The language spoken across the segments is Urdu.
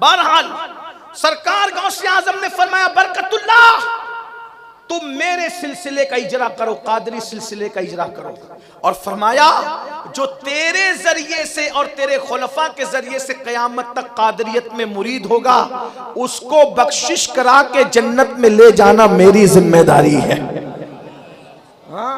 بہرحال سرکار غوث اعظم نے فرمایا برکت اللہ تم میرے سلسلے کا اجرا کرو، قادری سلسلے کا اجرا کرو، اور فرمایا جو تیرے ذریعے سے اور تیرے خلفاء کے ذریعے سے قیامت تک قادریت میں مرید ہوگا اس کو بخشش کرا کے جنت میں لے جانا میری ذمہ داری ہے۔ ہاں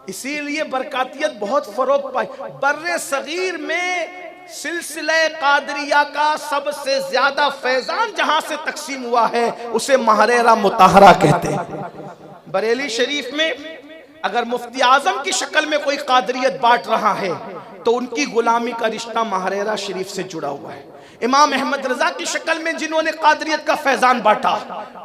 اسی لیے برکاتیت بہت فروغ پائی۔ بر صغیر میں سلسلہ قادریہ کا سب سے زیادہ فیضان جہاں سے تقسیم ہوا ہے اسے محررہ مطہرہ کہتے ہیں۔ بریلی شریف میں اگر مفتی اعظم کی شکل میں کوئی قادریت بانٹ رہا ہے تو ان کی غلامی کا رشتہ محررہ شریف سے جڑا ہوا ہے۔ امام احمد رضا کی شکل میں جنہوں نے قادریت کا فیضان بانٹا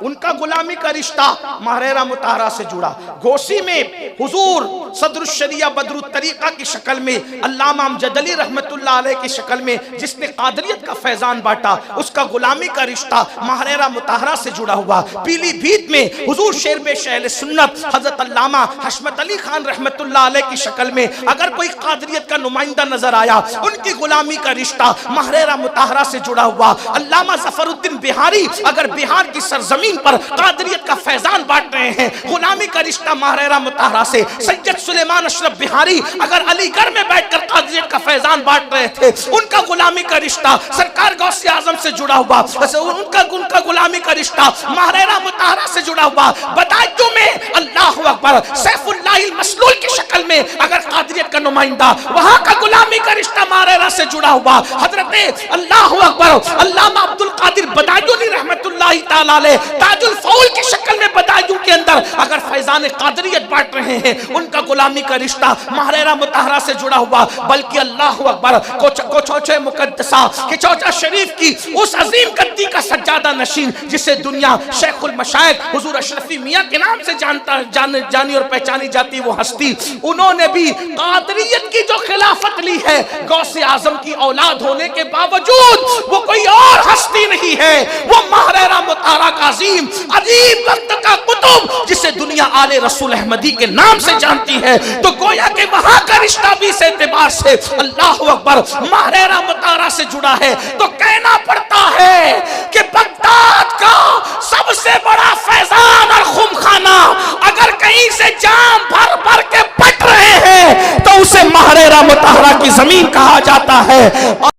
ان کا غلامی کا رشتہ محررہ مطہرہ سے جڑا۔ گوسی میں حضور صدر الشریعہ بدر الطریقہ کی شکل میں علامہ امجد علی رحمت اللہ علیہ کی شکل میں جس نے قادریت کا فیضان بانٹا اس کا غلامی کا رشتہ محررہ مطہرہ سے جڑا ہوا۔ پیلی بھیت میں حضور شیر بے اہل سنت حضرت علامہ حشمت علی خان رحمت اللہ علیہ کی شکل میں اگر کوئی قادریت کا نمائندہ نظر آیا ان کی غلامی کا رشتہ محررہ مطہرہ سے جڑا ہوا۔ علامہ ظفر الدین بہاری اگر بہار کی سرزمین پر قادریت کا فیضان بانٹ رہے ہیں غلامی کا رشتہ محررہ مطہرہ سے۔ سید سلیمان اشرف بہاری اگر علی گڑھ میں بیٹھ کر قادریت کا فیضان بانٹ رہے تھے ان کا غلامی کا رشتہ سرکار غوث اعظم سے جڑا ہوا، ان کا غلامی کا رشتہ محررہ مطہرہ سے جڑا ہوا۔ بدایوں میں اللہ اکبر سیف اللہ المسلول کی شکل میں اگر قادریت کا نمائندہ وہاں کا غلامی کا رشتہ محررہ سے جڑا ہوا۔ حضرت اللہ اکبر علامہ عبد القادر بدایونی رحمت اللہ تعالی علیہ تاج الفول کی شکل میں بدایوں کے اندر اگر فیضان قادریت بانٹ رہے ہیں ان کا غلامی کا رشتہ محررہ مطہرہ سے جڑا ہوا۔ بلکہ اللہ اکبر کوچوچے مقدسہ کچوچا شریف کی اس عظیم گدی کا سجادہ نشین جسے دنیا شیخ المشائخ حضور اشرفی میاں کے نام سے جانی اور پہچانی جاتی وہ ہستی، انہوں نے بھی قادریت کی جو خلافت لی ہے غوث اعظم کی اولاد ہونے کے باوجود وہ کوئی اور ہستی نہیں ہے، وہ محررہ مطہرہ کا عظیم وقت کا قطب جسے دنیا آل رسول احمدی کے نام سے جانتی ہے۔ تو گویا کہ وہاں کا رشتہ بھی اس اعتبار سے اللہ اکبر محررہ مطہرہ سے جڑا ہے۔ تو کہنا پڑتا ہے کہ بغداد کا سب سے بڑا فیضان اور خمخانہ اگر کہیں سے جام بھر بھر کے پٹ رہے ہیں تو اسے محررہ مطہرہ کی زمین کہا جاتا ہے۔